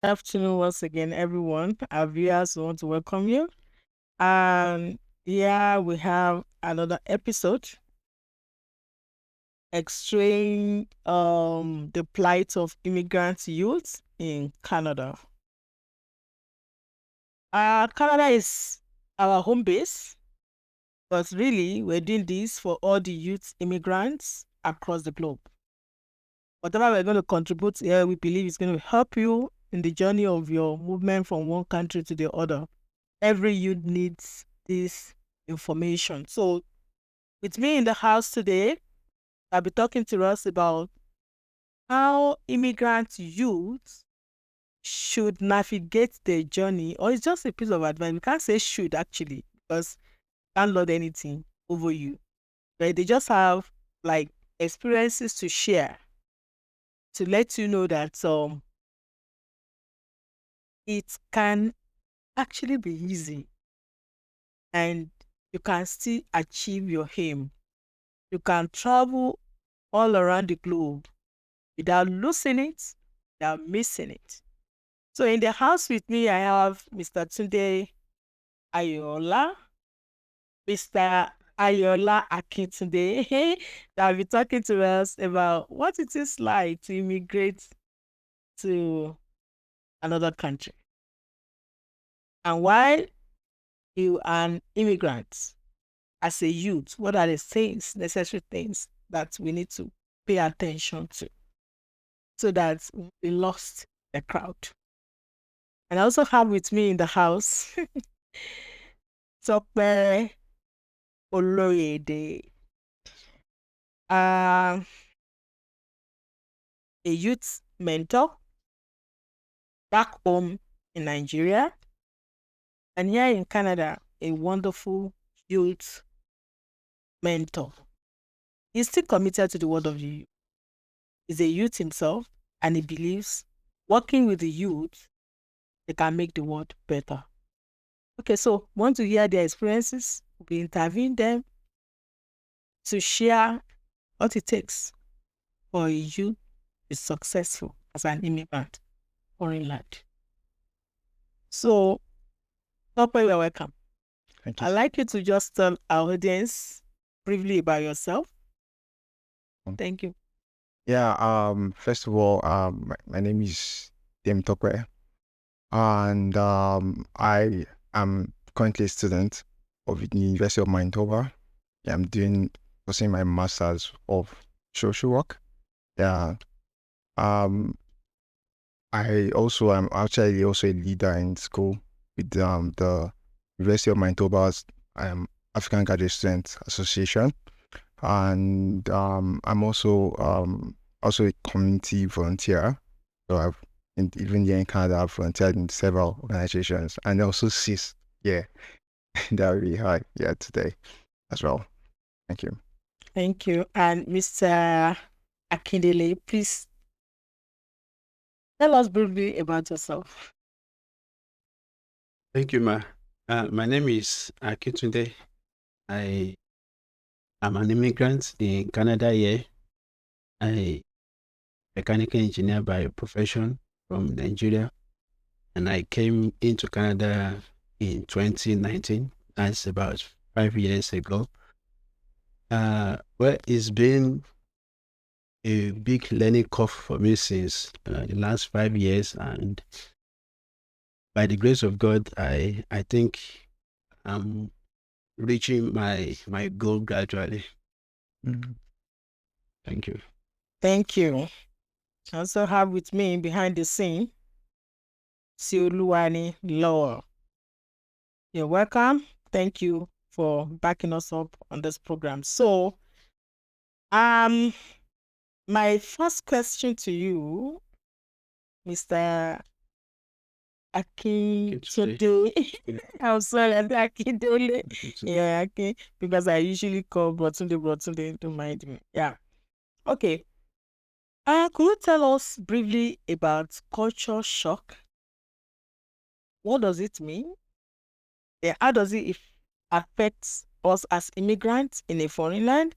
Afternoon once again, everyone. Our viewers want to welcome you. And yeah, we have another episode extracting the plight of immigrant youth in Canada. Canada is our home base, but really we're doing this for all the youth immigrants across the globe. Whatever we're going to contribute here, we believe is going to help you in the journey of your movement from one country to the other. Every youth needs this information. So, with me in the house today, I'll be talking to us about how immigrant youth should navigate their journey, or it's just a piece of advice. We can't say should actually, because you can't lord anything over you. But they just have like experiences to share to let you know that it can actually be easy and you can still achieve your aim. You can travel all around the globe without losing it, without missing it. So in the house with me, I have Mr. Tunde Ayola, Mr. Ayola Akintunde, that will be talking to us about what it is like to immigrate to another country. And while you are an immigrant, as a youth, what are the things, necessary things that we need to pay attention to so that we lost the crowd? And I also have with me in the house Tope Oloyede, a youth mentor back home in Nigeria, and here in Canada, a wonderful youth mentor. He's still committed to the word of the youth. He's a youth himself, and he believes working with the youth, they can make the world better. Okay, so want to hear their experiences? We intervene them to share what it takes for you to be successful as an immigrant foreign land. So, Tope, you're welcome. Thank you. I'd like you to just tell our audience briefly about yourself. Thank you. Yeah, first of all, my name is Dem Tokwe, and I am currently a student of the University of Manitoba. Yeah, I'm pursuing my master's of social work. Yeah. I also am actually also a leader in school with the University of Manitoba's African Graduate Student Association, and I'm also a community volunteer. So even here in Canada, I've volunteered in several organizations, and also CIS. Yeah, that will be high. Yeah, today as well. Thank you. Thank you. And Mr. Akindele, please tell us briefly about yourself. Thank you, Ma. My name is Akintunde. I am an immigrant in Canada here. I mechanical engineer by profession from Nigeria, and I came into Canada in 2019. That's about 5 years ago. Well, it's been a big learning curve for me since the last 5 years, and by the grace of God, I think I'm reaching my goal gradually. Mhm. Thank you. Thank you. I also have with me behind the scene, Sioluwani Lowell. You're welcome. Thank you for backing us up on this program. So, my first question to you, Mr. Akintunde. I'm sorry, Akindole. Yeah, okay, because I usually call Brotunde, don't mind me. Yeah. Okay. Could you tell us briefly about culture shock? What does it mean? Yeah, how does it affect us as immigrants in a foreign land?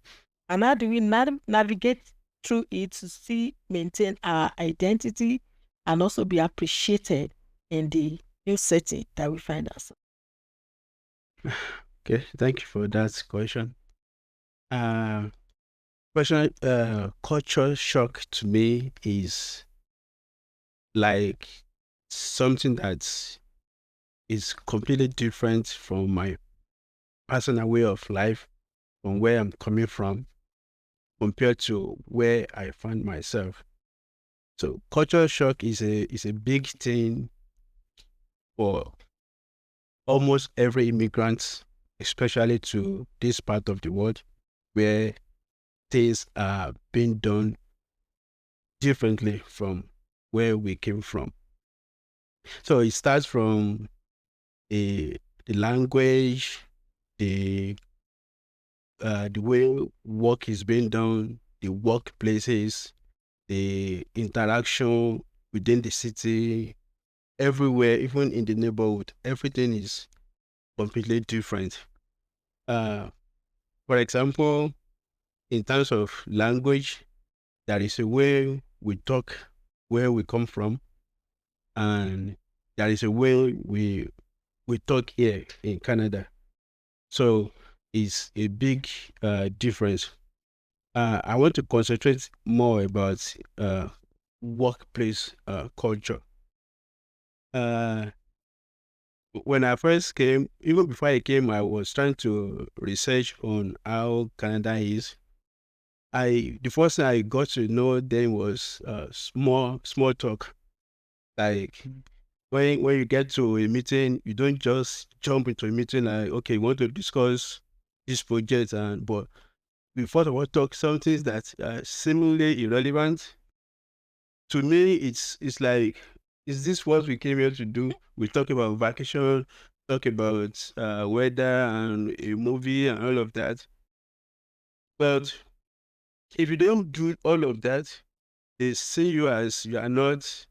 And how do we navigate through it to still maintain our identity and also be appreciated in the new setting that we find ourselves. Okay, thank you for that question. Uh, culture shock to me is like something that is completely different from my personal way of life, from where I'm coming from, compared to where I find myself. So culture shock is a big thing for almost every immigrant, especially to this part of the world where things are being done differently from where we came from. So it starts from the language, the the way work is being done, the workplaces, the interaction within the city, everywhere, even in the neighborhood, everything is completely different. Uh, for example, in terms of language, there is a way we talk where we come from, and there is a way we talk here in Canada. So it's a big difference. I want to concentrate more about workplace culture. Uh, when I first came, even before I came, I was trying to research on how Canada is. The first thing I got to know then was small talk. Like when you get to a meeting, you don't just jump into a meeting like, okay, we want to discuss this project, and but we first of all talk some things that are seemingly irrelevant. To me, it's like, is this what we came here to do? We talk about vacation, talk about weather and a movie and all of that. But if you don't do all of that, they see you as you are not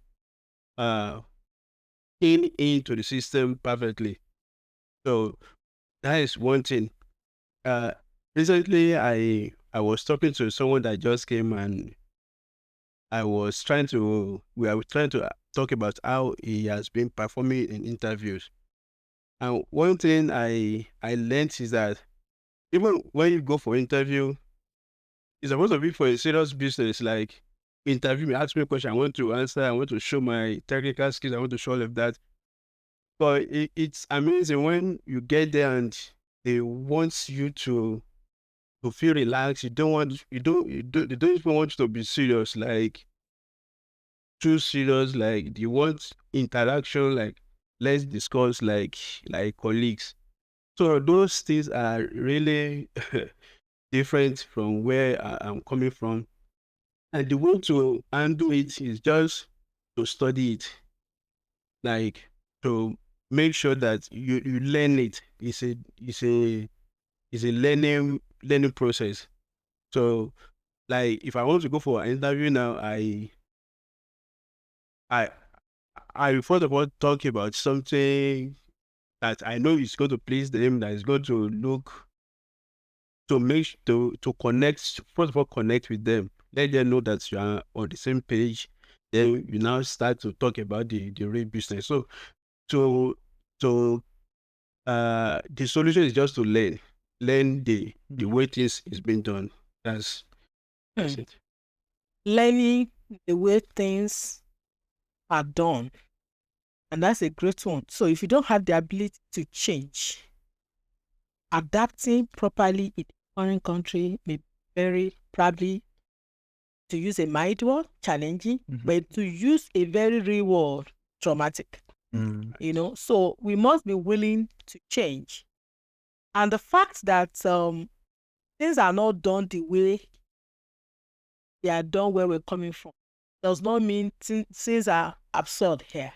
uh, into the system perfectly. So that is one thing. Uh, Recently, I was talking to someone that just came, and we were trying to talk about how he has been performing in interviews. And one thing I learned is that even when you go for interview, it's supposed to be for a serious business. Like, interview me, ask me a question, I want to answer, I want to show my technical skills, I want to show all of that. But it's amazing when you get there and they want you to feel relaxed. They don't even want you to be serious, like too serious. Like, they want interaction, like let's discuss like colleagues. So those things are really different from where I'm coming from. And the way to handle it is just to study it, like to make sure that you learn it. It's a learning process. So, like, if I want to go for an interview now, I I first of all talk about something that I know is going to please them, that is going to look to to connect. First of all, connect with them. Let them know that you are on the same page. Then you now start to talk about the real business. So to to the solution is just to learn the way things is being done. That's Hmm. it. Learning the way things are done, and that's a great one. So if you don't have the ability to change, adapting properly in the foreign country may be very probably, to use a mild word, challenging, but to use a very real word, traumatic. So we must be willing to change. And the fact that things are not done the way they are done where we're coming from does not mean things are absurd here.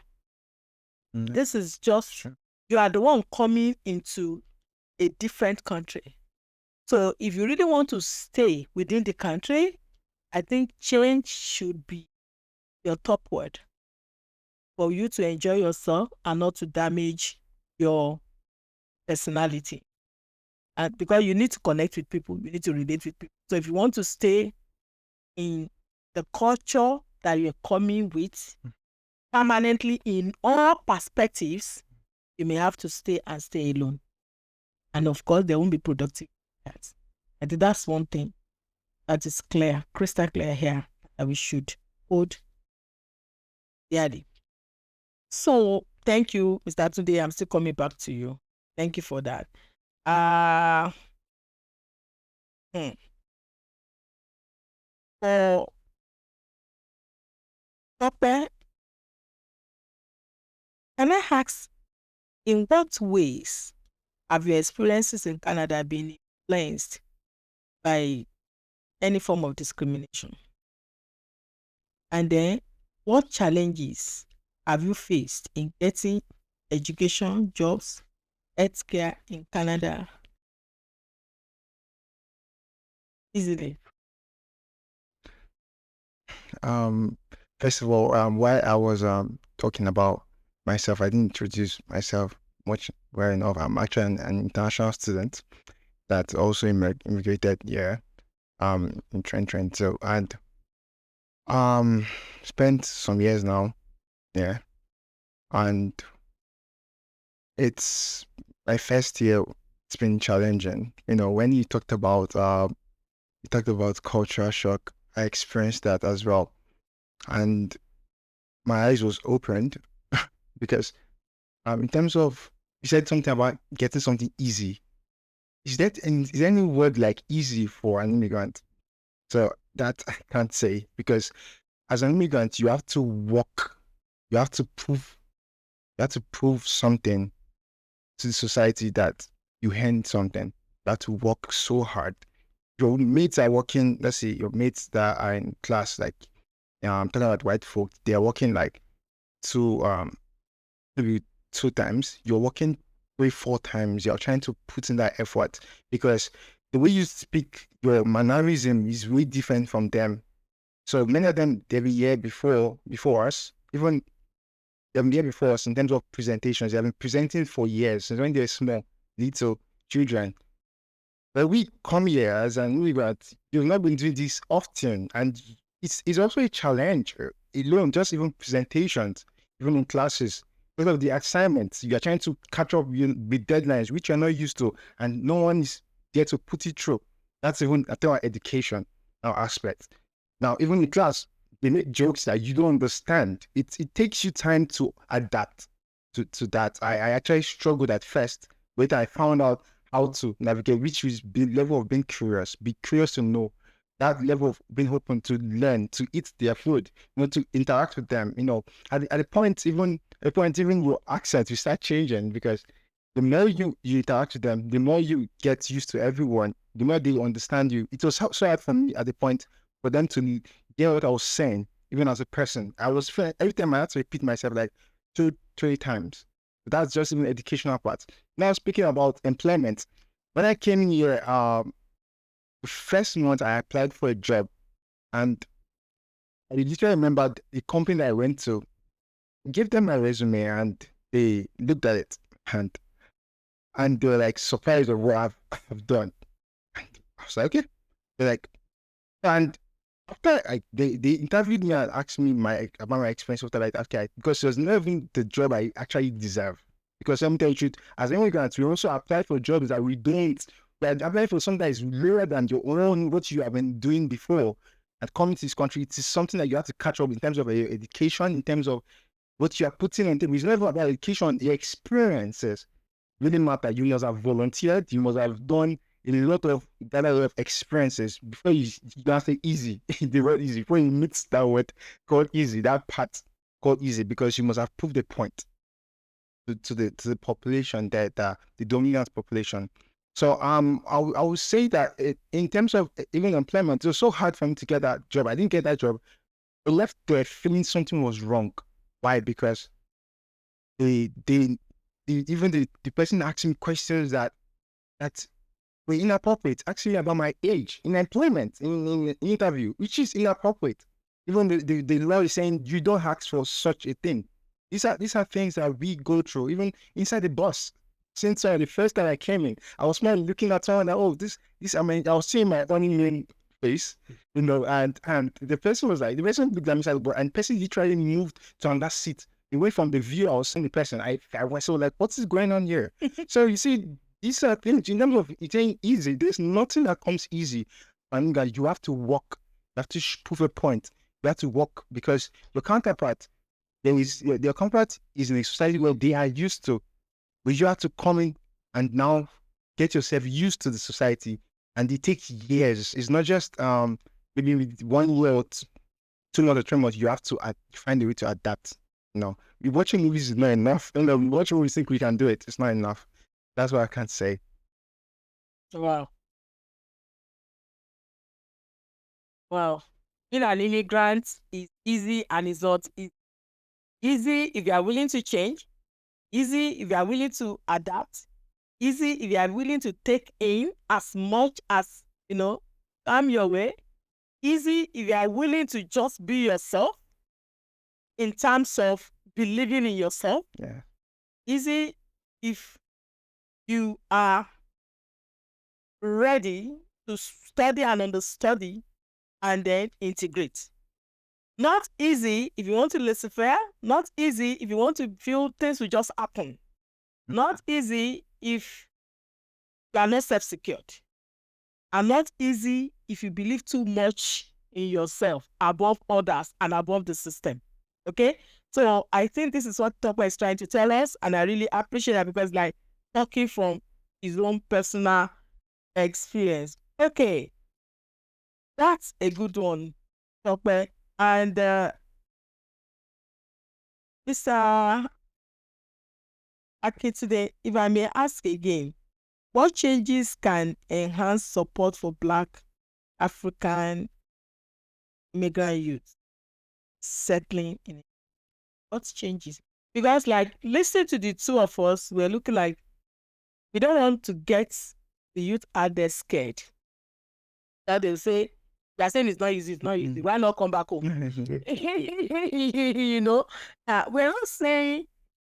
This is just, you are the one coming into a different country. So if you really want to stay within the country, I think change should be your top word for you to enjoy yourself and not to damage your personality. And because you need to connect with people, you need to relate with people. So if you want to stay in the culture that you're coming with, permanently in all perspectives, you may have to stay alone. And of course, there won't be productive. I think that's one thing that is clear, crystal clear here, that we should hold dearly. So thank you, Mr. Tunde. I'm still coming back to you. Thank you for that. For Tope, can I ask, in what ways have your experiences in Canada been influenced by any form of discrimination? And then, what challenges have you faced in getting education, jobs, healthcare in Canada easily? First of all, while I was talking about myself, I didn't introduce myself much well enough. I'm actually an international student that also immigrated here in 2022 and spent some years now there. And it's my first year. It's been challenging. When you talked about cultural shock, I experienced that as well. And my eyes was opened because in terms of, you said something about getting something easy. Is there any word like easy for an immigrant? So that I can't say, because as an immigrant, you have to work, you have to prove something to the society that you earned something. You have to work so hard. Your mates are working, let's say your mates that are in class, like I'm talking about white folk, they are working like maybe 2 times. You're working 3-4 times. You're trying to put in that effort because the way you speak, your mannerism is really different from them. So many of them, they've been here before us, even they've been here before us in terms of presentations. They have been presenting for years since when they're small, little children. But we come here as an immigrant, you've not been doing this often, and it's also a challenge. Alone, just even presentations, even in classes, because of the assignments, you are trying to catch up with deadlines which you're not used to, and no one is there to put it through. That's even our education, our aspect. Now, even in class, they make jokes that you don't understand. It takes you time to adapt to that. I actually struggled at first, but I found out how to navigate, which is the level of being curious. Be curious to know. That level of being open to learn, to eat their food, to interact with them. At the point, even your accent will start changing, because the more you interact with them, the more you get used to everyone, the more they understand you. It was so hard for me at the point for them to get what I was saying, even as a person. I was feeling, every time I had to repeat myself like 2-3 times. That's just even the educational part. Now, speaking about employment, when I came here, the first month I applied for a job, and I literally remember the company that I went to, gave them my resume, and they looked at it, and they were like surprised of what I've done. And I was like, okay. They're like, and after they interviewed me and asked me about my experience, after like, okay, because it was not even the job I actually deserve. Because let me tell you the truth, as immigrants, we also apply for jobs that we don't. But applying for something that is lower than your own, what you have been doing before, and coming to this country, it is something that you have to catch up in terms of your education, in terms of what you are putting on. It's never about education, your experiences really matter. You must have volunteered, you must have done a lot of experiences before you don't say easy. The word easy, before you meet that word called easy, that part called easy, because you must have proved the point to the population, that the dominant population. So I would say that in terms of even employment, it was so hard for me to get that job. I didn't get that job. I left there feeling something was wrong. Why? Because even the person asked me questions that were inappropriate, actually about my age in employment, in interview, which is inappropriate. Even the law is saying you don't ask for such a thing. These are things that we go through, even inside the bus. Since the first time I came in, I was not looking at someone that, I was seeing my only name face, and the person was like, the person looked at me like, and the person literally moved to another seat away from the view I was seeing the person. I was so like, what is going on here? So you see, these are things in terms of it ain't easy. There's nothing that comes easy, and you have to work. You have to prove a point. You have to work because your counterpart, their counterpart is in a society where they are used to, but you have to come in and now get yourself used to the society, and it takes years. It's not just maybe with 1 year or 2 or 3 months. You have to find a way to adapt. Watching movies is not enough. Watching movies think we can do it. It's not enough. That's what I can say. Wow. Wow. Being an immigrant is easy and is not easy if you are willing to change, easy if you are willing to adapt, easy if you are willing to take in as much as, come your way, easy if you are willing to just be yourself in terms of believing in yourself. Yeah. Easy if you are ready to study and understudy and then integrate. Not easy if you want to laissez-faire. Not easy if you want to feel things will just happen. Not easy if you are not self-secured. And not easy if you believe too much in yourself above others and above the system. Okay? So I think this is what Tokwe is trying to tell us, and I really appreciate that because like talking from his own personal experience. Okay. That's a good one, Tokwe. And Mr. Akintunde, if I may ask again, what changes can enhance support for Black African immigrant youth settling in? What changes? Because like listening to the two of us, we're looking like we don't want to get the youth out there scared. That they'll say, they're saying it's not easy, it's not easy. Why not come back home? We're not saying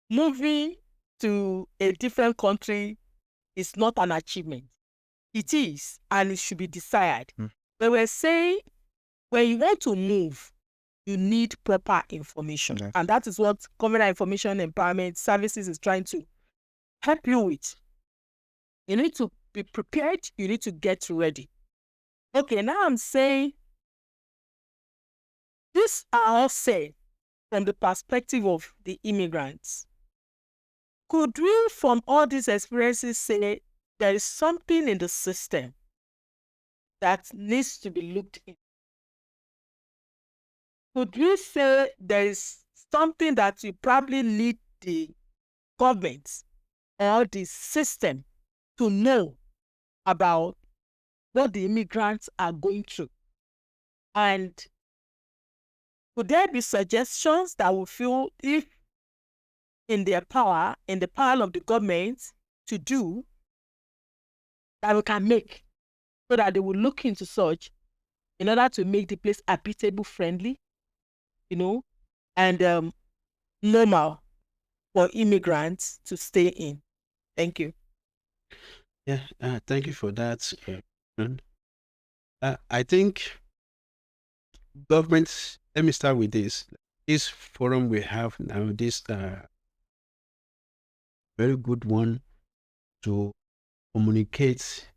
moving to a different country is not an achievement. It is, and it should be desired. But we're saying when you want to move, you need proper information. Yes. And that is what Government Information Empowerment Services is trying to help you with. You need to be prepared. You need to get ready. Okay, now I'm saying this are all said from the perspective of the immigrants. Could we, from all these experiences, say there is something in the system that needs to be looked in? Could we say there is something that you probably need the government or the system to know about what the immigrants are going through? And could there be suggestions that will feel if in the power of the government to do that we can make so that they will look into such in order to make the place habitable, friendly, and normal for immigrants to stay in? Thank you. Yeah, thank you for that. I think governments, let me start with this. This forum we have now, this very good one to communicate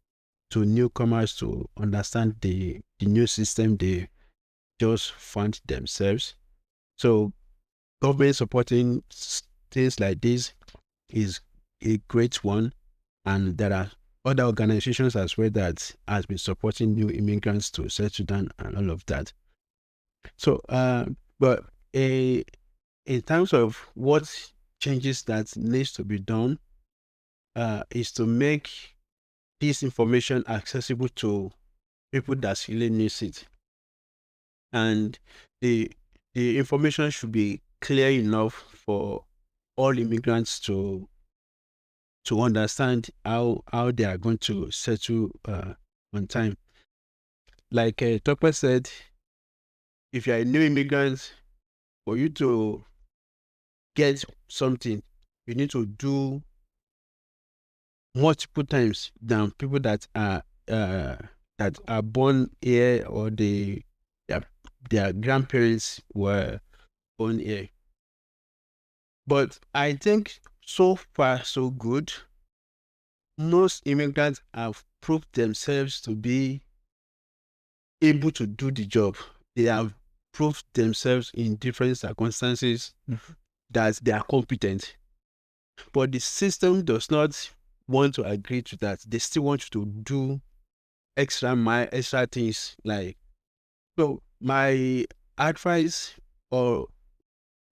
to newcomers to understand the new system they just found themselves. So government supporting things like this is a great one, and there are other organizations as well that has been supporting new immigrants to settle down and all of that. So but in terms of what changes that needs to be done is to make this information accessible to people that really need it, and the information should be clear enough for all immigrants to understand how they are going to settle on time. Like Tokwe said, if you are a new immigrant, for you to get something, you need to do multiple times than people that are that are born here or their grandparents were born here. But I think so far so good. Most immigrants have proved themselves to be able to do the job. They have proved themselves in different circumstances that they are competent. But the system does not want to agree to that. They still want you to do extra things. Like, so my advice or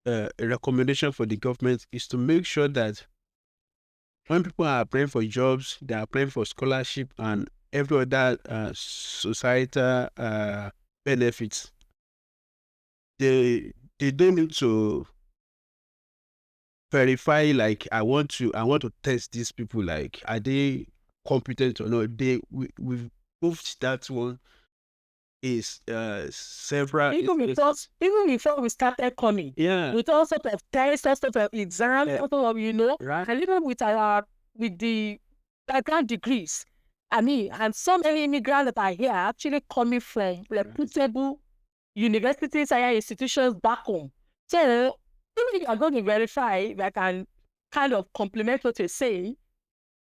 a recommendation for the government is to make sure that when people are applying for jobs, they are applying for scholarship and every other societal benefits. They don't need to verify, like, I want to test these people, like, are they competent or not. We've proved that one is several. Even before we started coming, Yeah, with all sorts of tests, all sorts of exams, Yeah. all sorts of, right. and even with the background degrees. I mean, and so many immigrants that are here are actually coming from reputable universities, higher institutions back home. So, even if you are going to verify, that can kind of complement what you're saying,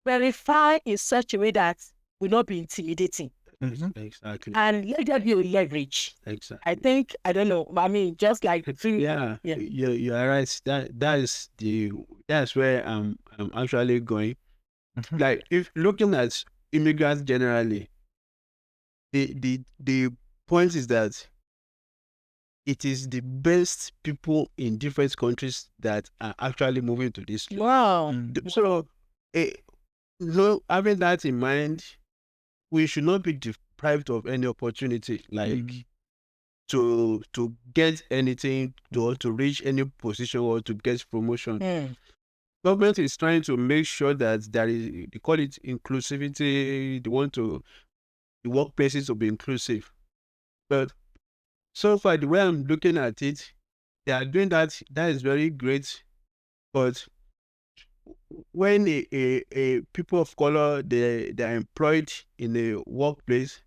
verify in such a way that will not be intimidating. Exactly. And let there be a leverage. Exactly. I think, I don't know, I mean, just like Yeah, you are right. That's where I'm actually going. Like, if looking at immigrants generally, the point is that it is the best people in different countries that are actually moving to this place. Wow. So, having that in mind, we should not be deprived of any opportunity, like to get anything, to reach any position or to get promotion. Government is trying to make sure that there is, they call it inclusivity. They want the workplaces to be inclusive. But so far, the way I'm looking at it, they are doing that. That is very great. But when a people of color, they are employed in a workplace,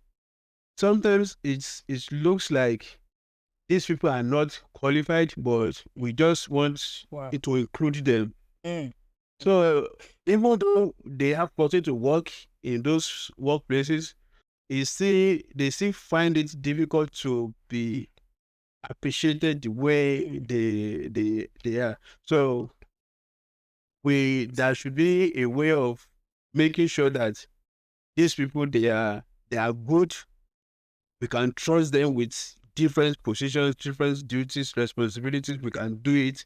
sometimes it looks like these people are not qualified, but we just want it to include them. So even though they have possibility to work in those workplaces, they still find it difficult to be appreciated the way they are. So there should be a way of making sure that these people, they are good. We can trust them with different positions, different duties, responsibilities. We can do it.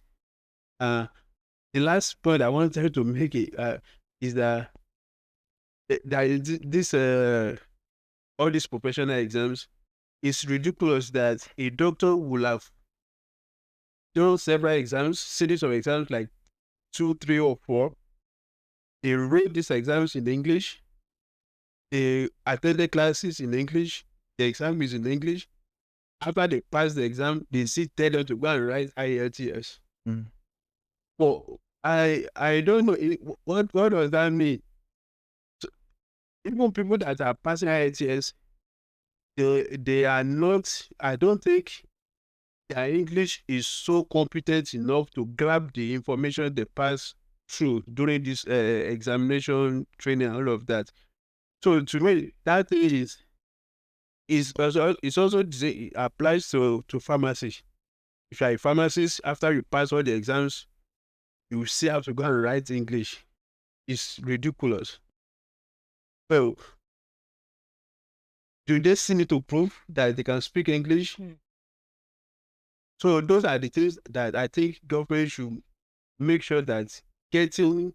The last point I wanted to make is that there is this all these professional exams. It's ridiculous that a doctor will have done several exams, series of exams, like 2, 3, or 4. They read these exams in English. They attended classes in English. The exam is in English. After they pass the exam, they tell them to go and write IELTS. Well, I don't know what does that mean. So, even people that are passing IELTS, they are not. I don't think their English is so competent enough to grab the information they pass through during this examination training and all of that. So to me, that thing also applies to pharmacy. If you are a pharmacist, after you pass all the exams, you still have to go and write English. It's ridiculous. Well, do they still need to prove that they can speak English? So those are the things that I think government should make sure that getting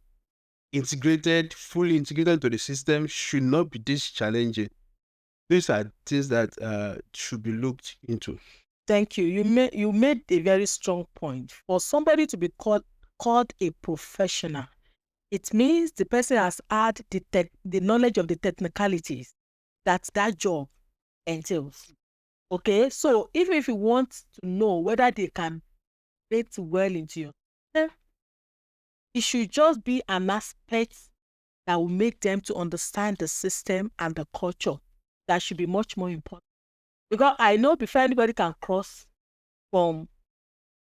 fully integrated to the system should not be this challenging. These are things that should be looked into. Thank you. You made a very strong point. For somebody to be called a professional, it means the person has had the knowledge of the technicalities that job entails. Okay, so even if you want to know whether they can fit well into your system, it should just be an aspect that will make them to understand the system and the culture that should be much more important. Because I know before anybody can cross from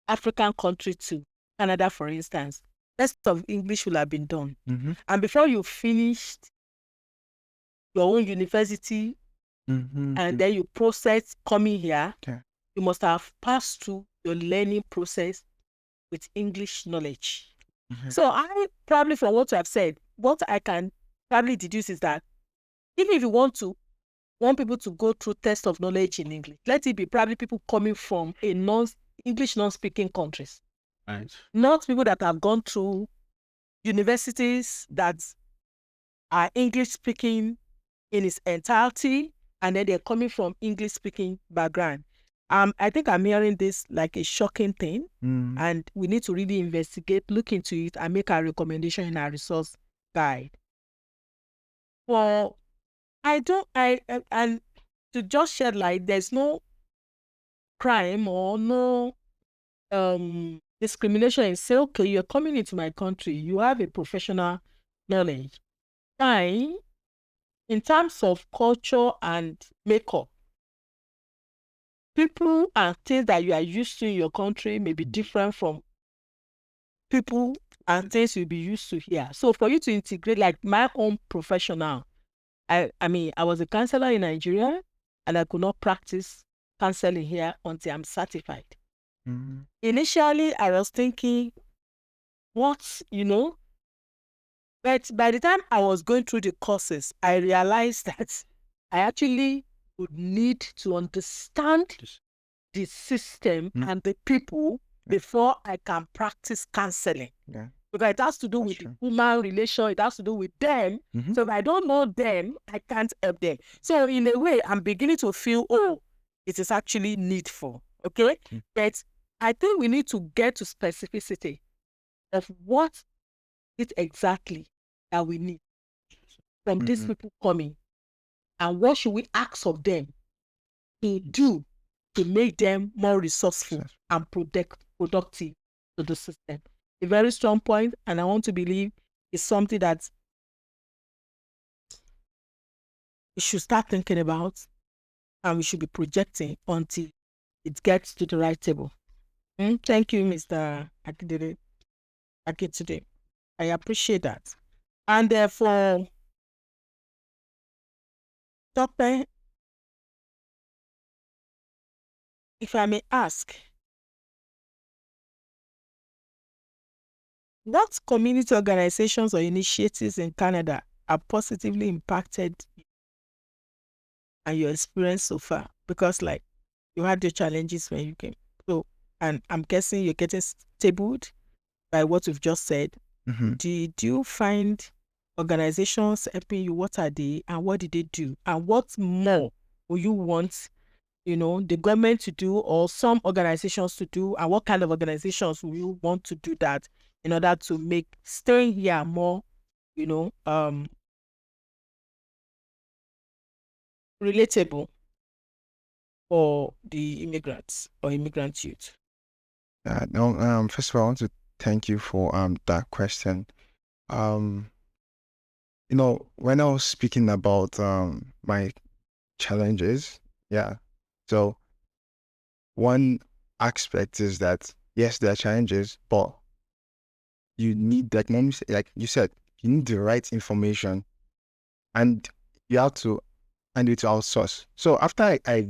African country to Canada, for instance, test of English will have been done. And before you finished your own university and then you process coming here, you must have passed through your learning process with English knowledge. So I probably, from what I've said, what I can probably deduce is that even if you want people to go through test of knowledge in English, let it be probably people coming from a English non-speaking countries. Right. Not people that have gone through universities that are English speaking in its entirety, and then they're coming from English speaking background. I think I'm hearing this like a shocking thing, and we need to really investigate, look into it, and make our recommendation in our resource guide. Well, and to just shed light, there's no crime or no discrimination in say, okay, you're coming into my country, you have a professional knowledge. Fine. In terms of culture and makeup, people and things that you are used to in your country may be different from people and things you'll be used to here. So for you to integrate, like my own professional, I mean, I was a counselor in Nigeria and I could not practice counseling here until I'm certified. Initially, I was thinking, what, but by the time I was going through the courses, I realized that I actually would need to understand the system and the people before I can practice counseling. Because it has to do with the human relation, it has to do with them. So if I don't know them, I can't help them. So in a way, I'm beginning to feel, it is actually needful. Okay? But I think we need to get to specificity of what it exactly that we need from these people coming, and what should we ask of them to do to make them more resourceful and productive to the system. A very strong point, and I want to believe it's something that we should start thinking about and we should be projecting until it gets to the right table. Thank you, Mr. Akitude. I appreciate that. And therefore, Dr. If I may ask, what community organizations or initiatives in Canada have positively impacted you and your experience so far? Because like you had your challenges when you came. So, and I'm guessing you're getting stabled by what we've just said. Do you find organizations helping you? What are they and what did they do? And what more will you want, the government to do or some organizations to do? And what kind of organizations will you want to do that in order to make staying here more, relatable for the immigrants or immigrant youth? First of all, I want to thank you for that question. When I was speaking about my challenges, so one aspect is that yes, there are challenges, but you need, like you said, you need the right information, and you have to and it outsource. So after I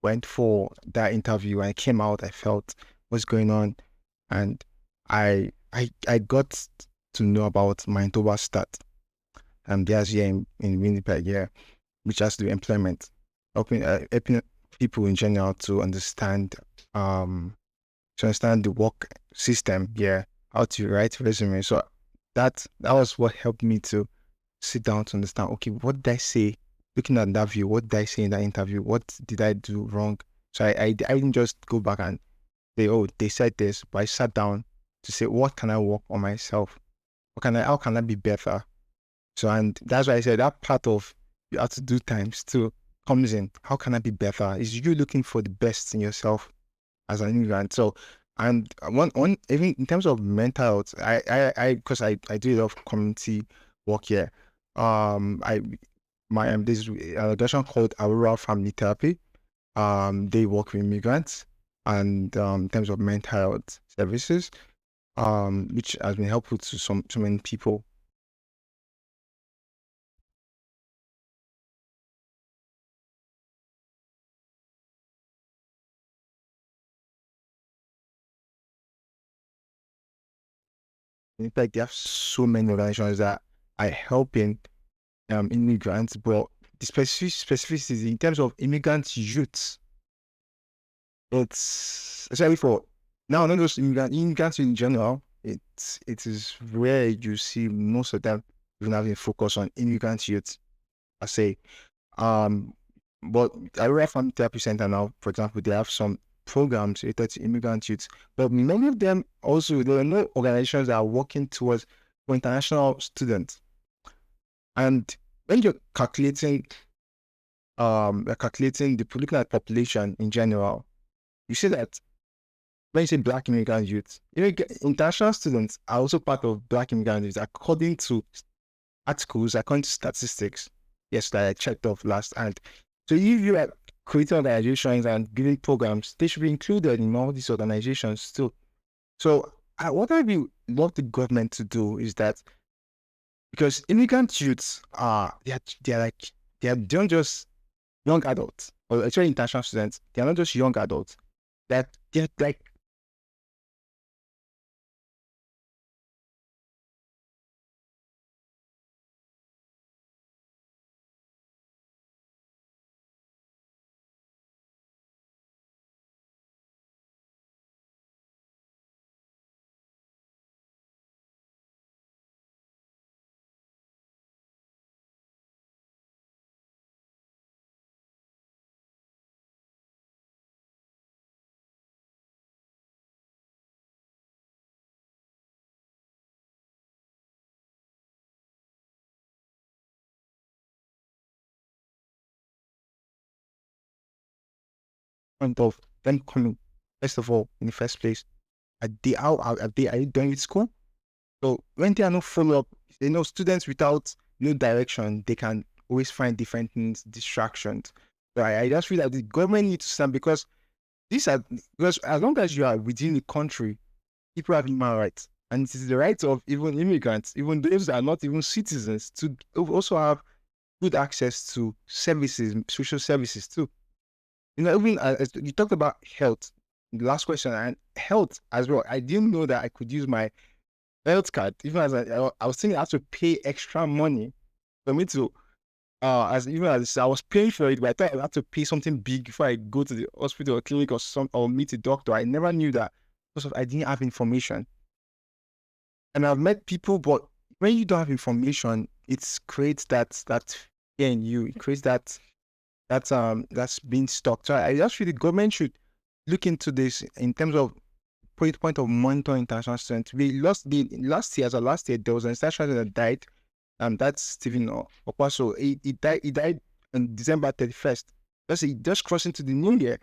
went for that interview, I came out, I felt what's going on, and I got to know about Manitoba Stat, there's here in Winnipeg, which has to do employment, helping people in general to understand the work system, how to write resume. So that was what helped me to sit down to understand, okay, what did I say? Looking at that view, what did I say in that interview? What did I do wrong? So I didn't just go back and say, oh, they said this, but I sat down to say, what can I work on myself? How can I be better? So, and that's why I said that part of you have to do times two comes in. How can I be better? Is you looking for the best in yourself as an immigrant. So, and one even in terms of mental health, because I do a lot of community work here. this organization called Aurora Family Therapy. They work with immigrants and in terms of mental health services, which has been helpful to so many people. In fact, there are so many organizations that are helping immigrants, but the specificity in terms of immigrant youth, it's especially for now, not just immigrants in general. It is where you see most of them even having focus on immigrant youth. I say, but I read from Therapy Center now, for example, they have some programs related to immigrant youth, but many of them also, there are no organizations that are working towards for international students. And when you're calculating looking at population in general, you see that when you say Black immigrant youth, international students are also part of Black immigrant youth according to articles, according to statistics. Yes, that I checked off last. And so if you are creating organizations and giving programs, they should be included in all these organizations too. So what I would love the government to do is that, because immigrant youths they're not just young adults, or actually international students, they're not just young adults, that they're like point of them coming, first of all, in the first place, are they done with school? So when they are not follow up, students without no direction, they can always find different things, distractions. So I just feel that the government needs to stand, because because as long as you are within the country, people have human rights. And it is the right of even immigrants, even those that are not even citizens, to also have good access to services, social services too. Even as you talked about health, the last question, and health as well. I didn't know that I could use my health card, even as I was thinking I have to pay extra money for me to, as I was paying for it, but I thought I had to pay something big before I go to the hospital or clinic or meet a doctor. I never knew that because I didn't have information. And I've met people, but when you don't have information, it creates that fear in you. It creates that's being stuck. So I just feel the government should look into this in terms of point of monitoring international students. Last year there was an international student that died. That's Stephen Opaso. He died on December 31st. Just crossing to the new year.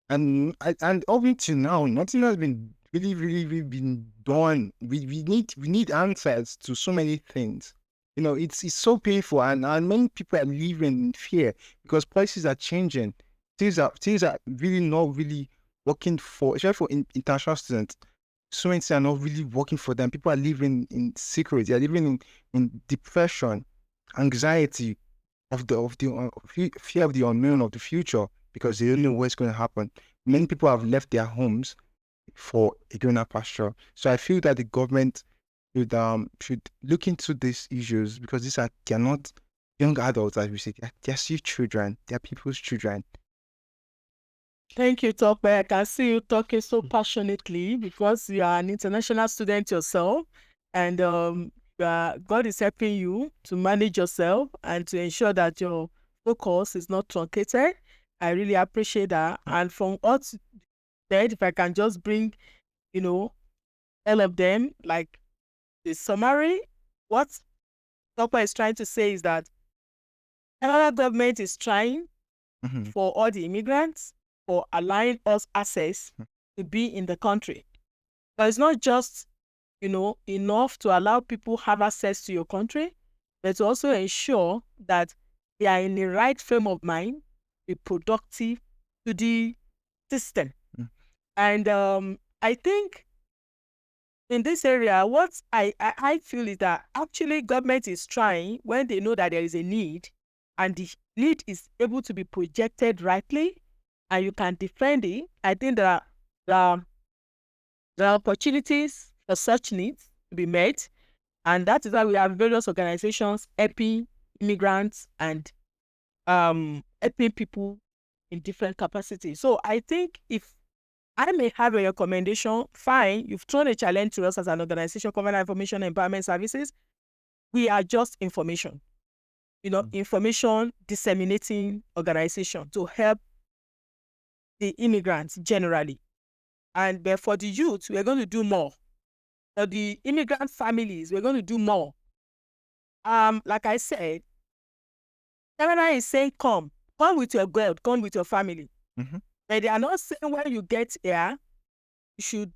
And up until now, nothing has been really been done. We need answers to so many things. It's so painful, and many people are living in fear because policies are changing. Things are really not really working for, especially for international students. So many things are not really working for them. People are living in secret. They are living in depression, anxiety of the fear of the unknown of the future, because they don't know what's going to happen. Many people have left their homes for a greener pasture. So I feel that the government should look into these issues, because they're not young adults, as we say. They're still children. They're people's children. Thank you, Tope. I can see you talking so passionately because you are an international student yourself, and God is helping you to manage yourself and to ensure that your focus is not truncated. I really appreciate that. And from what you said, if I can just bring, all of them, like the summary, what Tope is trying to say is that Canada government is trying for all the immigrants, for allowing us access to be in the country. But it's not just, enough to allow people have access to your country, but to also ensure that they are in the right frame of mind, be productive to the system. And I think in this area, what I feel is that actually government is trying when they know that there is a need and the need is able to be projected rightly and you can defend it. I think there are, there are opportunities for such needs to be met. And that is why we have various organizations helping immigrants and helping people in different capacities. So I think if I may have a recommendation, fine, you've thrown a challenge to us as an organization, Covenant Information Empowerment Services. We are just information, information disseminating organization to help the immigrants generally. And but for the youth, we're going to do more. For the immigrant families, we're going to do more. Like I said, Covenant is saying, come with your God, come with your family. But they are not saying when you get here, you should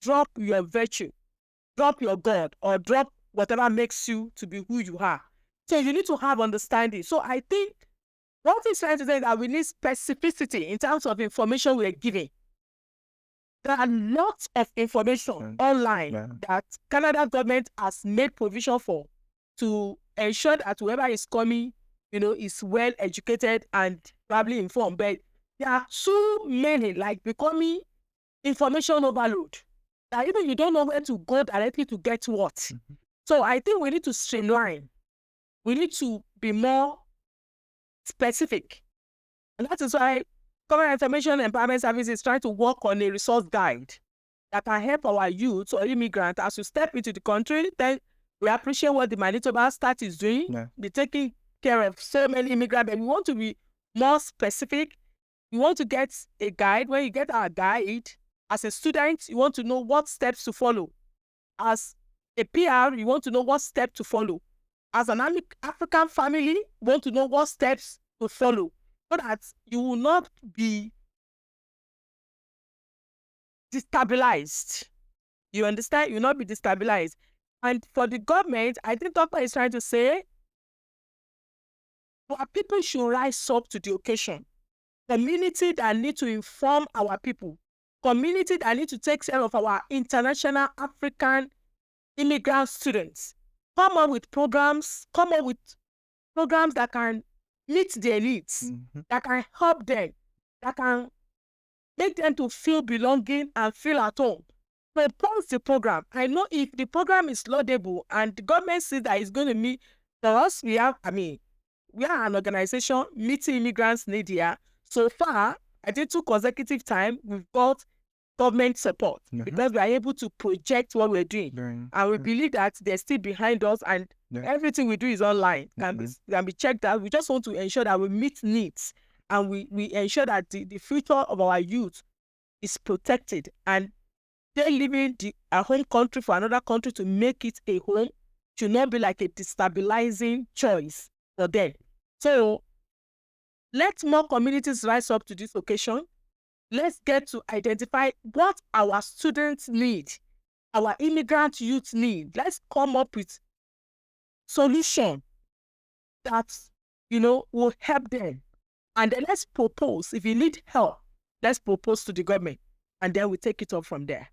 drop your virtue, drop your God, or drop whatever makes you to be who you are. So you need to have understanding. So I think what he's trying to say is that we need specificity in terms of information we're giving. There are lots of information online that Canada government has made provision for to ensure that whoever is coming, is well educated and probably informed. But there are too many, like becoming information overload, that even you don't know where to go directly to get what. So I think we need to streamline. We need to be more specific. And that is why Covenant Information Empowerment Service is trying to work on a resource guide that can help our youth or immigrants as you step into the country. Then we appreciate what the Manitoba state is doing. They're taking care of so many immigrants, but we want to be more specific. You want to get a guide. When you get our guide, as a student, you want to know what steps to follow. As a PR, you want to know what step to follow. As an African family, you want to know what steps to follow, so that you will not be destabilized. You understand? You will not be destabilized. And for the government, I think Dr. is trying to say, our people should rise up to the occasion. Community that need to inform our people. Community that need to take care of our international African immigrant students. Come up with programs that can meet their needs, that can help them, that can make them to feel belonging and feel at home. Propose the program. I know if the program is laudable and the government says that it's going to meet, for us, we are an organization meeting immigrants need here. So far, I think 2 consecutive times, we've got government support because we are able to project what we're doing. And we believe that they're still behind us and everything we do is online, can be checked out. We just want to ensure that we meet needs and we ensure that the future of our youth is protected, and they're leaving a home country for another country to make it a home should not be like a destabilizing choice for them. So let more communities rise up to this occasion. Let's get to identify what our students need, our immigrant youth need. Let's come up with solution that, will help them. And then let's propose. If you need help, let's propose to the government. And then we take it up from there.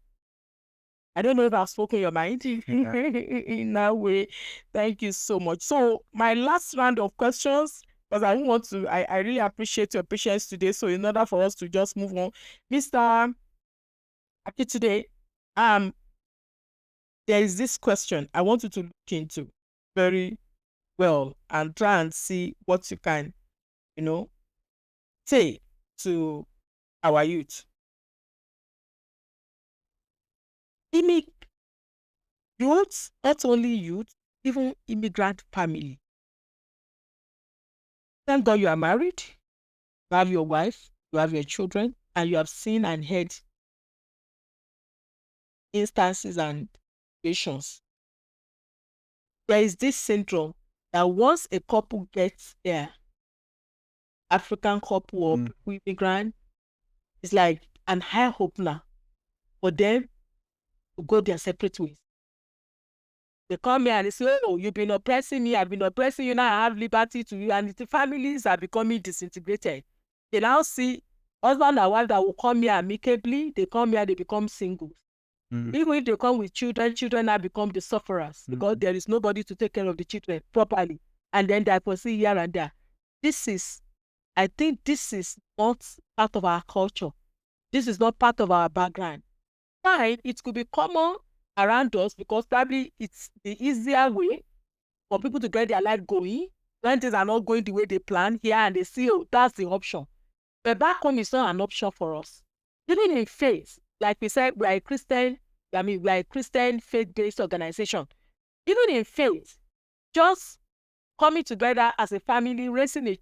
I don't know if I've spoken your mind in that way. Thank you so much. So my last round of questions, because I don't want to, I really appreciate your patience today. So in order for us to just move on, Mr. Akitude, there is this question I want you to look into very well and try and see what you can, say to our youth. Youth, not only youth, even immigrant family. Thank God you are married, you have your wife, you have your children, and you have seen and heard instances and situations. There is this syndrome that once a couple gets there, African couple or immigrant, it's like an eye opener for them to go their separate ways. They come here and they say, oh, you've been oppressing me, I've been oppressing you, now I have liberty to you. And the families are becoming disintegrated. They now see husband and wife that will come here amicably, they come here, they become singles. Even if they come with children, children now become the sufferers because there is nobody to take care of the children properly. And then they proceed here and there. I think this is not part of our culture. This is not part of our background. Fine, it could be common around us because probably it's the easier way for people to get their life going when things are not going the way they plan here and they see, oh, that's the option. But back home is not an option for us. Even in faith, like we said, we are a Christian faith-based organization. Even in faith, just coming together as a family, raising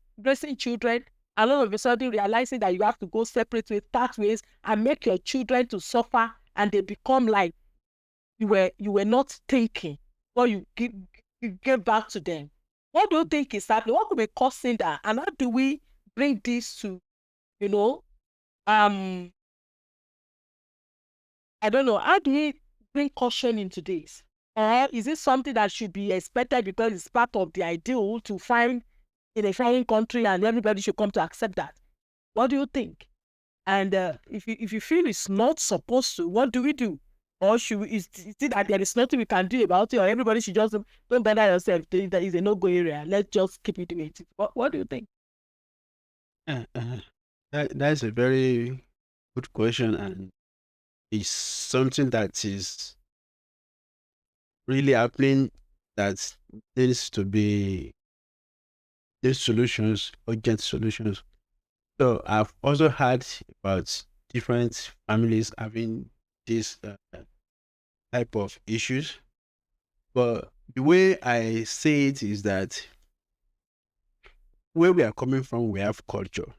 children, and all of a sudden realizing that you have to go separate pathways and make your children to suffer, and they become like you were not thinking what you give back to them. What do you think is happening? What could be causing that? And how do we bring this to, I don't know, how do we bring caution into this? Or is it something that should be expected because it's part of the ideal to find in a foreign country and everybody should come to accept that? What do you think? And if you feel it's not supposed to, what do we do? Or is it that there is nothing we can do about it, or everybody should just don't bother yourself? That is a no-go area. Let's just keep it the way it is. What do you think? That's a very good question, and it's something that is really happening that needs to be these solutions, urgent solutions. So I've also heard about different families having this type of issues. But the way I say it is that where we are coming from, we have culture.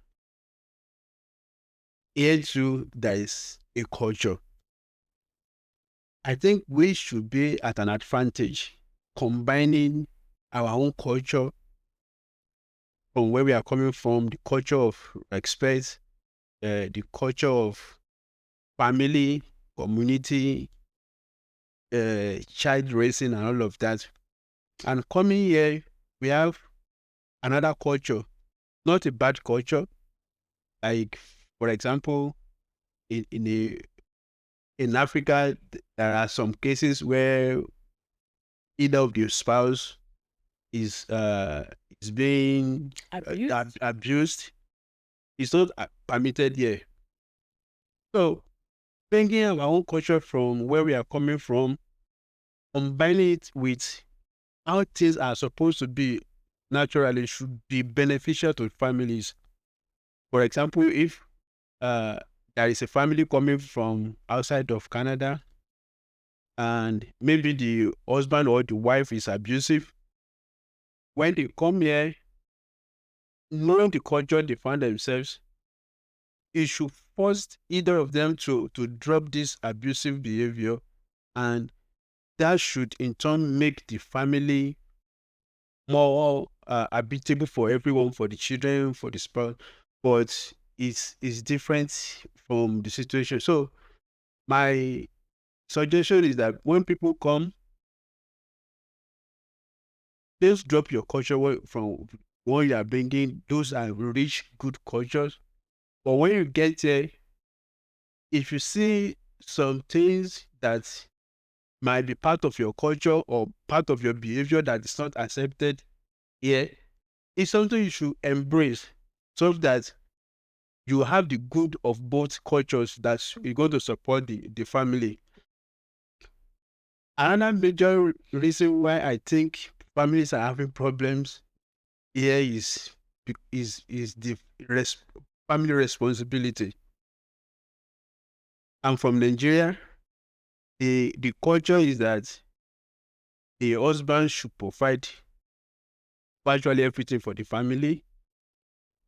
Here too, there is a culture. I think we should be at an advantage combining our own culture from where we are coming from, the culture of respect, the culture of family, community, child raising, and all of that. And coming here, we have another culture, not a bad culture. Like, for example, in Africa, there are some cases where either of the spouse is being abused. It's not permitted here. So, bringing our own culture from where we are coming from, combining it with how things are supposed to be naturally, should be beneficial to families. For example, if there is a family coming from outside of Canada and maybe the husband or the wife is abusive, when they come here, knowing the culture they find themselves, it should force either of them to drop this abusive behavior, and that should in turn make the family more habitable for everyone, for the children, for the spouse. But it's different from the situation. So my suggestion is that when people come, just drop your culture from what you are bringing. Those are rich, good cultures. But when you get there, if you see some things that might be part of your culture or part of your behavior that is not accepted here, it's something you should embrace so that you have the good of both cultures that is going to support the family. Another major reason why I think families are having problems here is the family responsibility. I'm from Nigeria. The culture is that the husband should provide virtually everything for the family.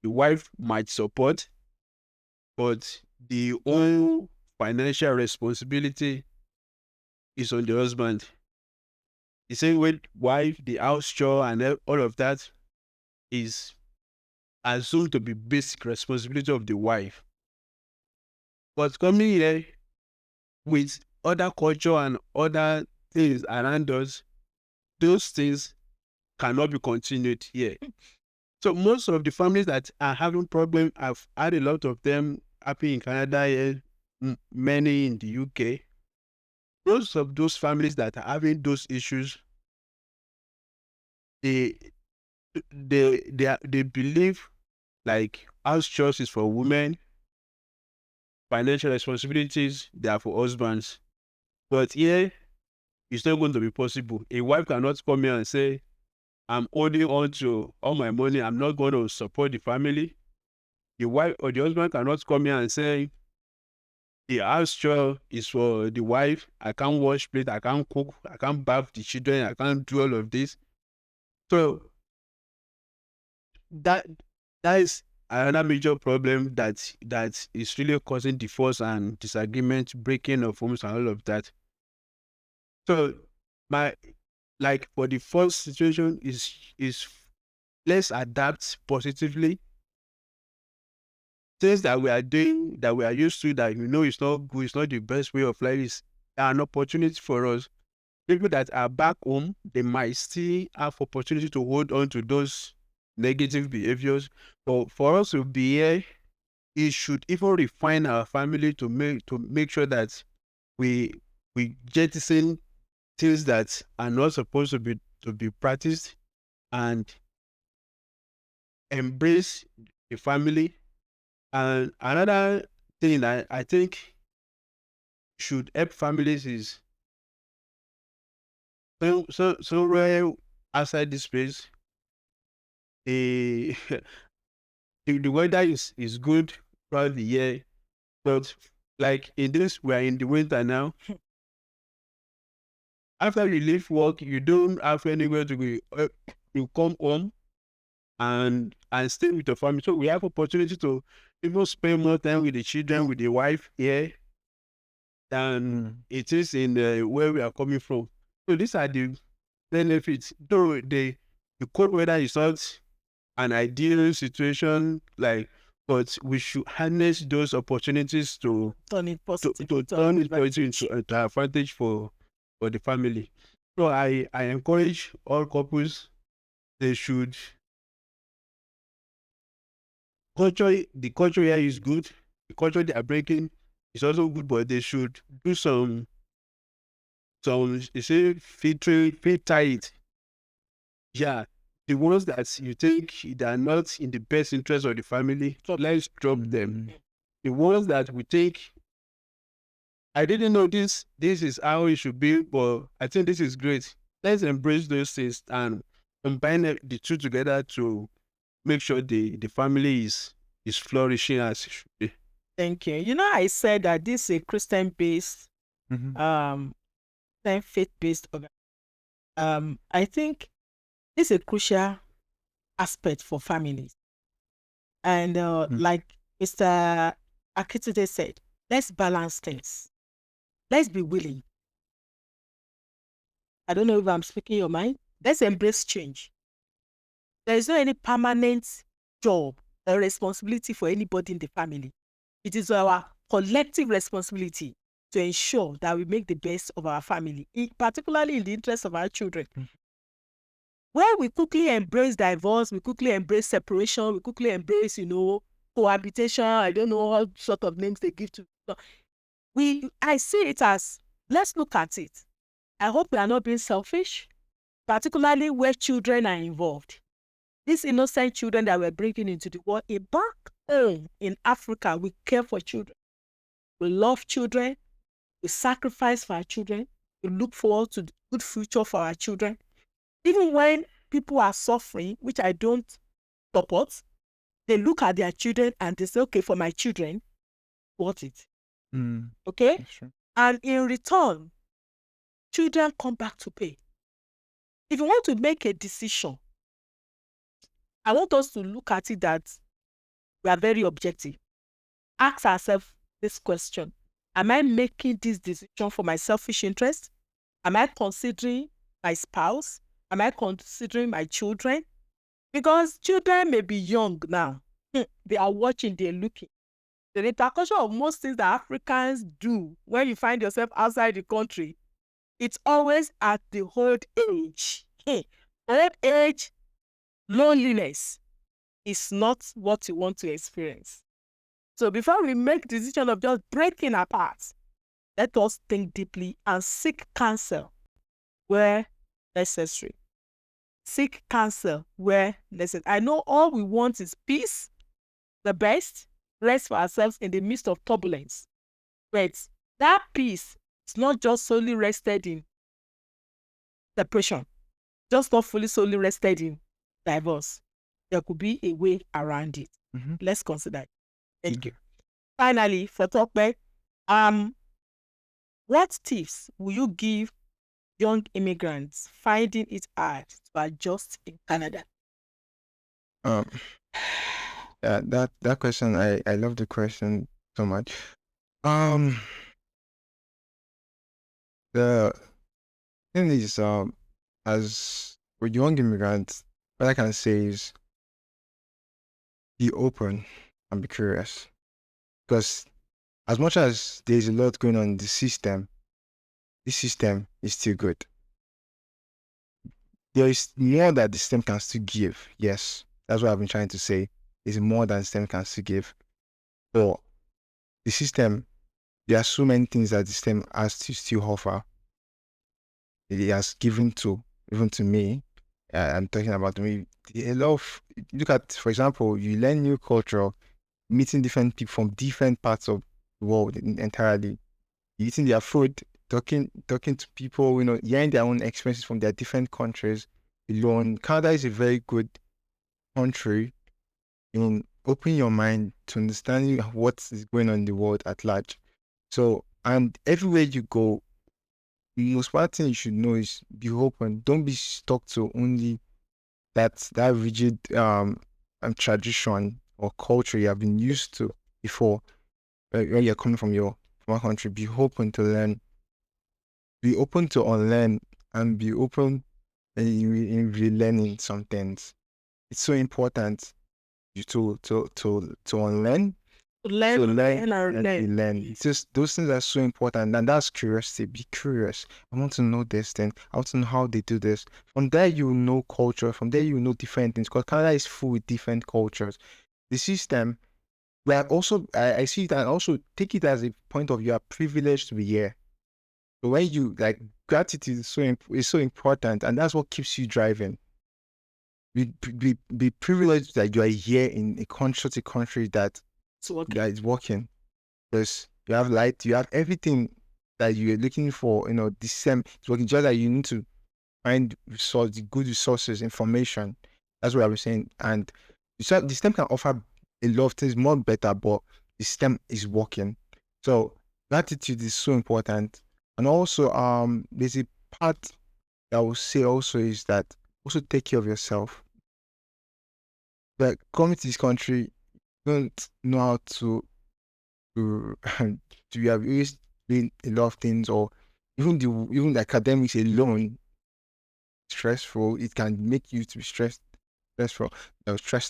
The wife might support, but the whole financial responsibility is on the husband. The same way wife, the house chore and all of that is assumed to be basic responsibility of the wife. But coming here with other culture and other things around us, those things cannot be continued here. So most of the families that are having problem, I've had a lot of them happen in Canada here, many in the UK. Most of those families that are having those issues, they they believe like house chores is for women, financial responsibilities they are for husbands. But here it's not going to be possible. A wife cannot come here and say, I'm holding on to all my money, I'm not going to support the family. The wife or the husband cannot come here and say, the house chore is for the wife. I can't wash plate, I can't cook, I can't bath the children, I can't do all of this. So that is another major problem that is really causing divorce and disagreement, breaking of homes and all of that. So my like for the first situation is let's adapt positively. Things that we are doing that we are used to that it's not good, it's not the best way of life, is an opportunity for us. People that are back home, they might still have opportunity to hold on to those negative behaviors. But for us to be here, it should even refine our family to make sure that we jettison things that are not supposed to be practiced, and embrace the family. And another thing that I think should help families is somewhere outside this place, the the weather is good throughout the year, but like in this, we are in the winter now. After you leave work, you don't have anywhere to go. You come home and stay with your family. So we have opportunity to even spend more time with the children, with the wife here than it is in where we are coming from. So these are the benefits. Though the cold weather is not an ideal situation, but we should harness those opportunities to Turn it positive. turn it into advantage for the family. So I encourage all couples, they should the culture here is good. The culture they are breaking is also good, but they should do some you say fit tight. Yeah. The ones that you think they are not in the best interest of the family, let's drop them. The ones that we think, I didn't know this is how it should be, but I think this is great. Let's embrace those things and combine the two together to make sure the family is flourishing as it should be. Thank you. I said that this is a Christian-based, faith-based organization. I think this is a crucial aspect for families. And like Mr. Akitude said, let's balance things. Let's be willing. I don't know if I'm speaking your mind. Let's embrace change. There is no any permanent job or responsibility for anybody in the family. It is our collective responsibility to ensure that we make the best of our family, particularly in the interest of our children. Where we quickly embrace divorce, we quickly embrace separation, we quickly embrace, cohabitation, I don't know what sort of names they give to it. I see it as, let's look at it. I hope we are not being selfish, particularly where children are involved. These innocent children that we're bringing into the world, back home in Africa, we care for children. We love children. We sacrifice for our children. We look forward to the good future for our children. Even when people are suffering, which I don't support, they look at their children and they say, okay, for my children, what it? Okay? Sure. And in return, children come back to pay. If you want to make a decision, I want us to look at it that we are very objective. Ask ourselves this question. Am I making this decision for my selfish interest? Am I considering my spouse? Am I considering my children? Because children may be young now. They are watching, they're looking. The repercussion of most things that Africans do when you find yourself outside the country It's always at the old age. Old age, loneliness is not what you want to experience. So before we make the decision of just breaking apart, let us think deeply and seek counsel where necessary. Seek counsel where necessary. I know all we want is peace, the best, rest for ourselves in the midst of turbulence. But that peace is not just solely rested in separation, just not fully solely rested in divorce. There could be a way around it. Let's consider it. Thank you. Finally, for Tokpe, what tips will you give young immigrants finding it hard to adjust in Canada? Yeah, that question, I love the question so much. The thing is, as with young immigrants, what I can say is be open and be curious. Because as much as there's a lot going on in the system, this system is still good. There is more that the system can still give. Yes, that's what I've been trying to say. There's more that the system can still give. But the system, there are so many things that the system has to still offer. It has given to, even to me. I'm talking about me. A lot of, look at, for example, you learn new culture, meeting different people from different parts of the world entirely, eating their food, talking to people, hearing their own experiences from their different countries alone. Canada is a very good country in opening your mind to understanding what is going on in the world at large. So, and everywhere you go, the most important thing you should know is be open. Don't be stuck to only that rigid tradition or culture you have been used to before. When you're coming from a country, be open to learn, be open to unlearn, and be open in relearning some things. It's so important you to unlearn, To learn, to learn, and and relearn. It's just those things are so important, and that's curiosity. Be curious. I want to know this thing. I want to know how they do this. From there, you know culture. From there, you know different things. Because Canada is full with different cultures. The system, where also I see it and also take it as a point of you are privileged to be here. So when you like gratitude is so important, and that's what keeps you driving. Be privileged that you are here in a country that is working. Because you have light, you have everything that you're looking for. The same it's working. Just that you need to find good resources, information. That's what I was saying. And the system can offer a lot of things more better, but the system is working. So gratitude is so important. And also, there's a part that I will say also is that also take care of yourself. Like coming to this country, you don't know how to you have always doing a lot of things, or even the academics alone stressful. It can make you to be stressed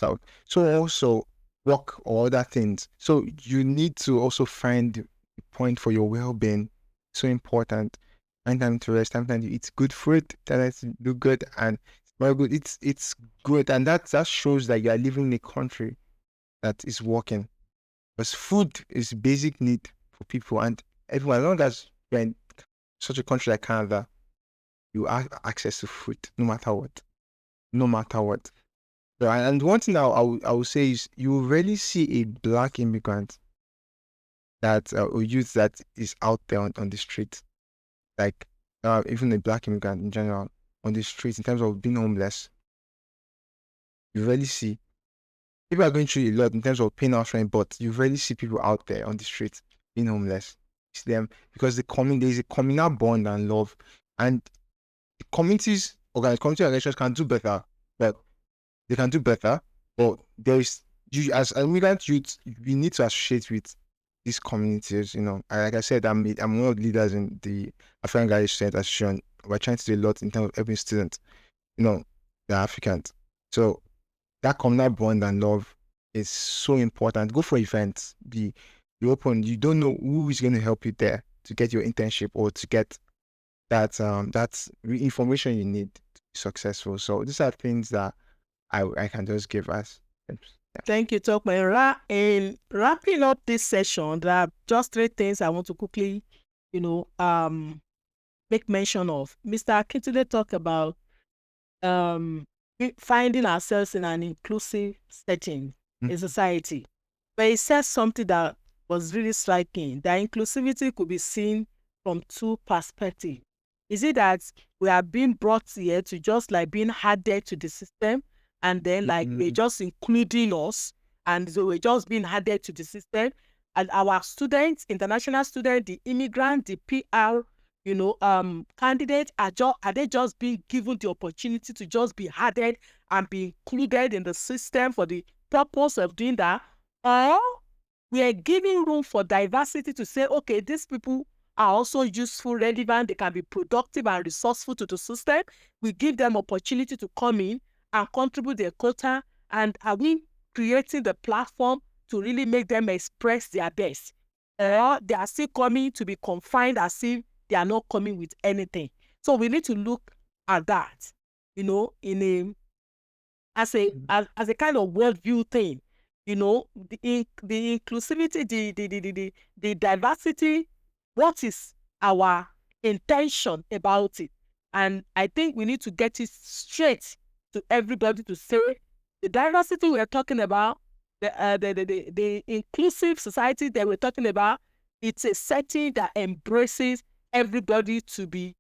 out. So also work or other things. So you need to also find a point for your well-being. So important. Find time to rest, time to eat good food, time to do good and very good. It's good, and that shows that you are living in a country that is working. Because food is a basic need for people and everyone. As long as you're in such a country like Canada, you have access to food no matter what. No matter what. So, and one thing I will say is you will rarely see a black immigrant that or youth that is out there on the street, like even a black immigrant in general on the streets in terms of being homeless. You rarely see. People are going through a lot in terms of paying off rent, but you rarely see people out there on the street being homeless. It's them because there's a communal bond and love, and the community organizations can do better, but they can do better. But there is you as immigrant youth, we need to associate with these communities. Like I said, I'm one of the leaders in the African Graduate Student Association. We're trying to do a lot in terms of helping students. They're Africans, so that communal bond and love is so important. Go for events. Be open. You don't know who is going to help you there to get your internship or to get that's information you need to be successful. So these are things that I can just give us. Yeah. Thank you, Tokman. In wrapping up this session, there are just three things I want to quickly, make mention of. Mr. Akintunde talked about finding ourselves in an inclusive setting in society. But he said something that was really striking, that inclusivity could be seen from two perspectives. Is it that we are being brought here to just like being added to the system, and then like we're just including us, and so we're just being added to the system, and our students, international students, the immigrant, the PR, candidates are they just being given the opportunity to just be added and be included in the system for the purpose of doing that? Or we are giving room for diversity to say, okay, these people are also useful, relevant, they can be productive and resourceful to the system. We give them opportunity to come in and contribute their quota, and are we creating the platform to really make them express their best? Or they are still coming to be confined as if they are not coming with anything. So we need to look at that, in as a kind of worldview thing. The inclusivity, the diversity. What is our intention about it? And I think we need to get it straight to everybody to say the diversity we are talking about, the inclusive society that we're talking about. It's a setting that embraces everybody to be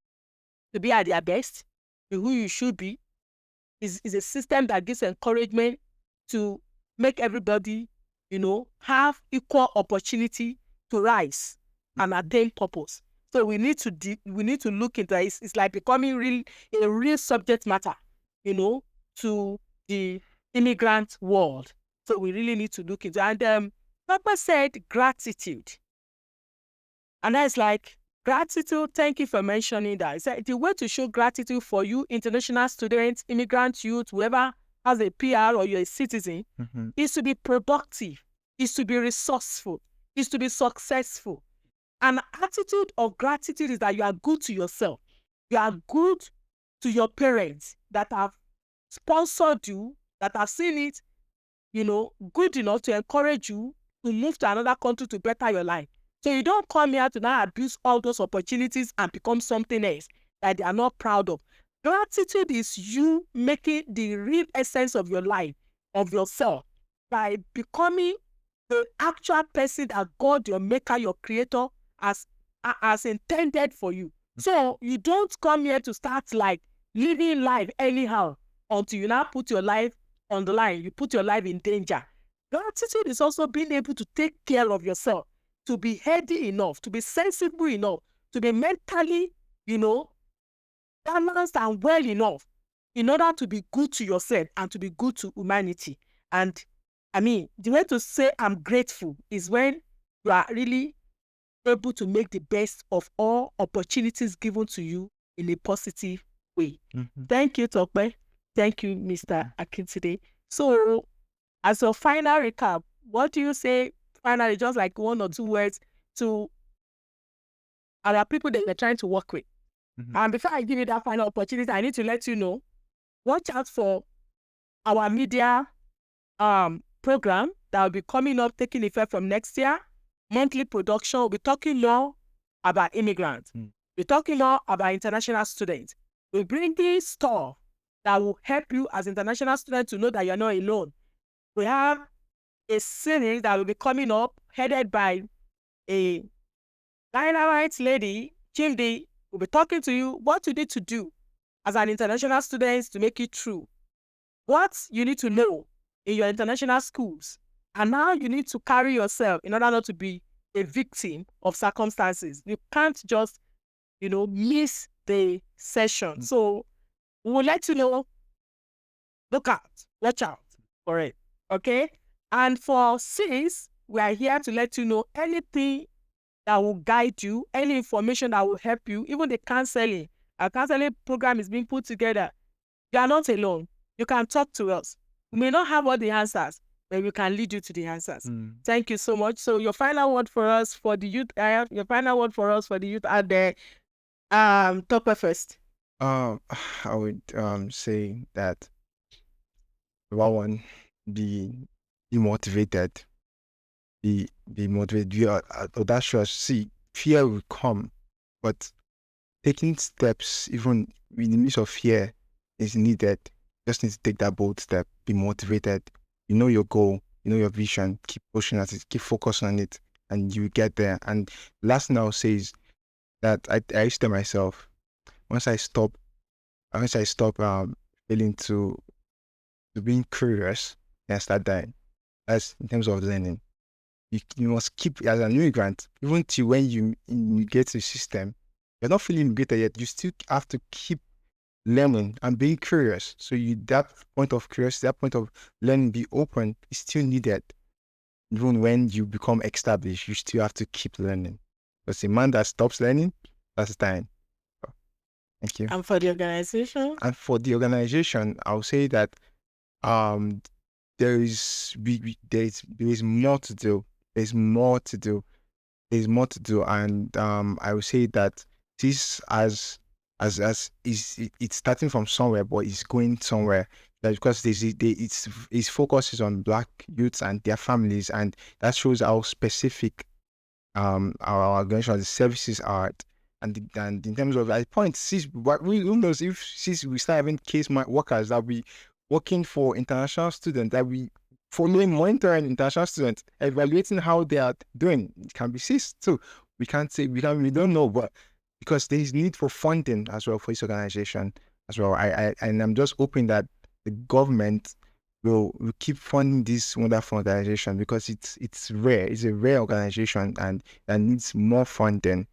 at their best, who you should be. Is a system that gives encouragement to make everybody, have equal opportunity to rise and attain purpose. So we need to look into it. It's like becoming a real subject matter, to the immigrant world. So we really need to look into it. And Papa said gratitude. And that's like, gratitude, thank you for mentioning that. He said the way to show gratitude for you, international students, immigrant youth, whoever has a PR or you're a citizen, is to be productive, is to be resourceful, is to be successful. An attitude of gratitude is that you are good to yourself. You are good to your parents that have sponsored you, that have seen it, good enough to encourage you to move to another country to better your life. So you don't come here to now abuse all those opportunities and become something else that they are not proud of. Gratitude is you making the real essence of your life, of yourself, by becoming the actual person that God, your maker, your creator, has intended for you. So you don't come here to start like living life anyhow until you now put your life on the line. You put your life in danger. Gratitude is also being able to take care of yourself, to be healthy enough, to be sensible enough, to be mentally, balanced and well enough in order to be good to yourself and to be good to humanity. And I mean, the way to say I'm grateful is when you are really able to make the best of all opportunities given to you in a positive way. Thank you, Tokbe. Thank you, Mr. Akintunde. So, as a final recap, what do you say finally, just like 1 or 2 words to other people that we're trying to work with? And before I give you that final opportunity, I need to let you know, watch out for our media program that will be coming up, taking effect from next year. Monthly production. We'll be talking more about immigrants. We're talking more about international students. We're bringing stuff that will help you as international students to know that you're not alone. We have a series that will be coming up, headed by a dynamite lady, Chimdi. We'll be talking to you what you need to do as an international student to make it through, what you need to know in your international schools, and how you need to carry yourself in order not to be a victim of circumstances. You can't just, miss the session. So we will let you know. Look out, watch out for it, okay? And for sis, we are here to let you know anything that will guide you, any information that will help you, even the counseling. Our counseling program is being put together. You are not alone. You can talk to us. We may not have all the answers, but we can lead you to the answers. Thank you so much. So your final word for us, for the youth, your final word for us, for the youth out there. Topper first. I would say that number one, be be motivated, be motivated, be audacious. See, fear will come, but taking steps, even in the midst of fear, is needed. Just need to take that bold step. Be motivated. You know your goal. You know your vision. Keep pushing at it. Keep focusing on it, and you get there. And last thing I'll say is that I used to tell myself, once I stop, failing to being curious, then I start dying. That's in terms of learning. You must keep as an immigrant, even till when you get to the system, you're not feeling immigrated yet. You still have to keep learning and being curious. So that point of curiosity, that point of learning, be open is still needed. Even when you become established, you still have to keep learning. Because a man that stops learning, that's dying. So, thank you. And for the organization? And for the organization, I'll say that um there is more to do. There's more to do. There's more to do, and I would say that this as it's starting from somewhere, but it's going somewhere. That because its focus is on Black youths and their families, and that shows how specific our organization, the services are. And in terms of at point, since what we who knows if since we start having workers that we working for international students, that we following monitoring international students, evaluating how they are doing, it can be ceased too. We can't say we don't know, but because there is need for funding as well for this organization as well. And I'm just hoping that the government will keep funding this wonderful organization because it's rare. It's a rare organization and that needs more funding.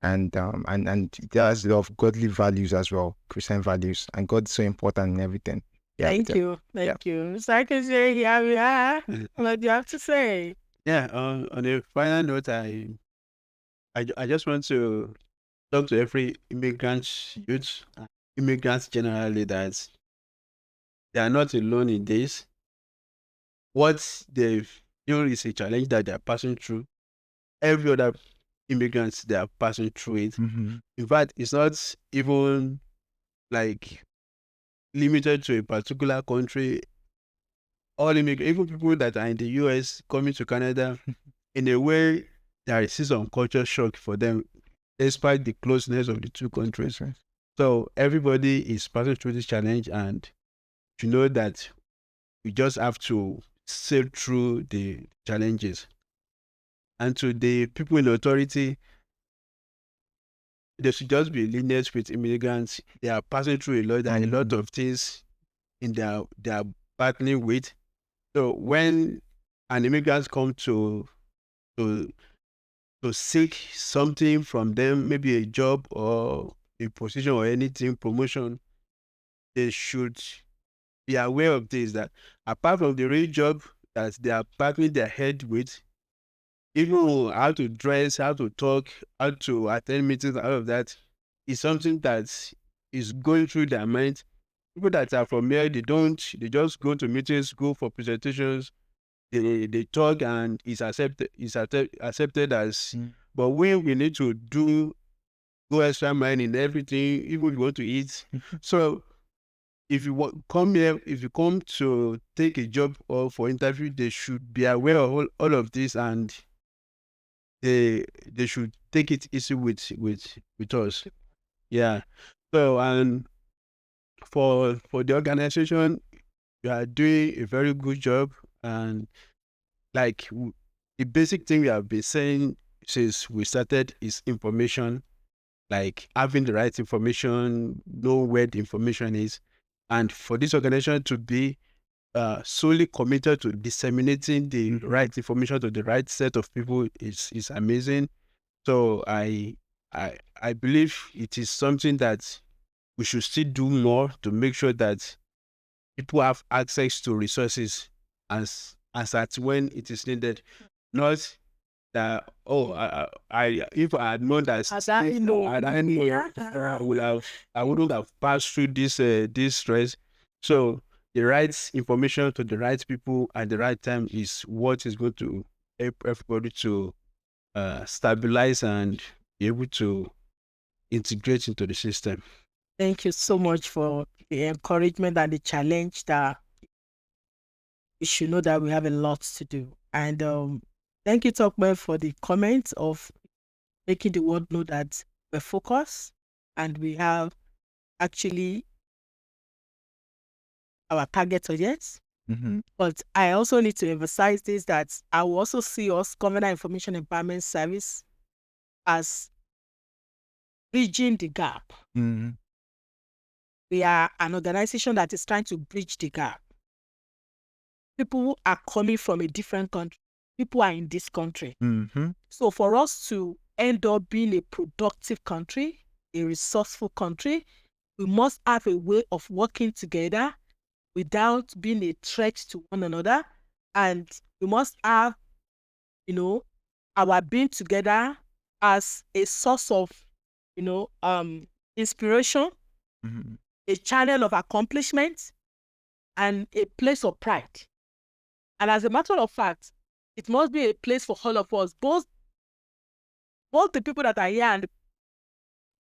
And it has a lot of godly values as well, Christian values, and God's so important in everything. Yeah, Thank you. Thank you. So I can say, here we are. What do you have to say? Yeah, on a final note, I just want to talk to every immigrant youth, immigrants generally, that they are not alone in this. What they feel is a challenge that they are passing through. Every other immigrants, they are passing through it. Mm-hmm. In fact, it's not even like limited to a particular country. All immigrants, even people that are in the US coming to Canada, in a way, there is some culture shock for them, despite the closeness of the two countries. Right. So everybody is passing through this challenge, and to know that we just have to sail through the challenges. And to the people in authority, they should just be lenient with immigrants. They are passing through a lot. There are a lot of things in they are battling with. So when an immigrant come to seek something from them, maybe a job or a position or anything, promotion, they should be aware of this, that apart from the real job that they are battling their head with, even how to dress, how to talk, how to attend meetings, all of that is something that is going through their mind. People that are from here, they just go to meetings, go for presentations, they talk and it's accepted as. But when we need to go extra mile in everything, even if you want to eat. So if you come here, if you come to take a job or for interview, they should be aware of all of this, and they should take it easy with us. Yeah. So, and for the organization, you are doing a very good job, and like the basic thing we have been saying since we started is information, like having the right information, know where the information is, and for this organization to be solely committed to disseminating the right information to the right set of people is amazing. So I believe it is something that we should still do more to make sure that people have access to resources as at when it is needed. Not that if I had known that I wouldn't have passed through this stress. So the right information to the right people at the right time is what is going to help everybody to stabilize and be able to integrate into the system. Thank you so much for the encouragement and the challenge that you should know that we have a lot to do. And thank you, Tokman, for the comment of making the world know that we're focused and we have actually our target audience. But I also need to emphasize this, that I will also see us, Governor Information Empowerment Service, as bridging the gap. We are an organization that is trying to bridge the gap. People are coming from a different country. People are in this country. So for us to end up being a productive country, a resourceful country, we must have a way of working together without being a threat to one another. And we must have, our being together as a source of, inspiration, a channel of accomplishment, and a place of pride. And as a matter of fact, it must be a place for all of us, both the people that are here and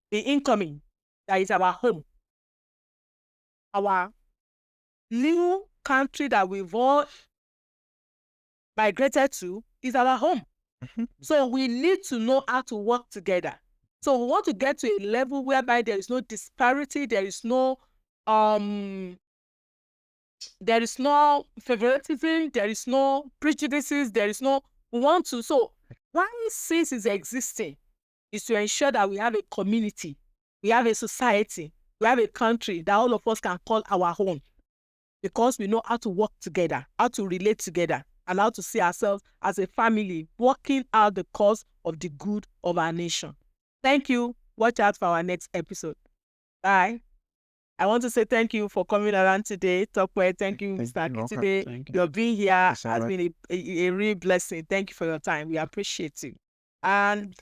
the incoming, that is our home. Our new country that we've all migrated to is our home. So we need to know how to work together. So we want to get to a level whereby there is no disparity, there is no favoritism, there is no prejudices, so why CIS is existing is to ensure that we have a community, we have a society, we have a country that all of us can call our own, because we know how to work together, how to relate together, and how to see ourselves as a family working out the cause of the good of our nation. Thank you. Watch out for our next episode. Bye. I want to say thank you for coming around today. Tokwe, thank you, Mr. Akitide. Thank you. Your being here has been a real blessing. Thank you for your time. We appreciate you. And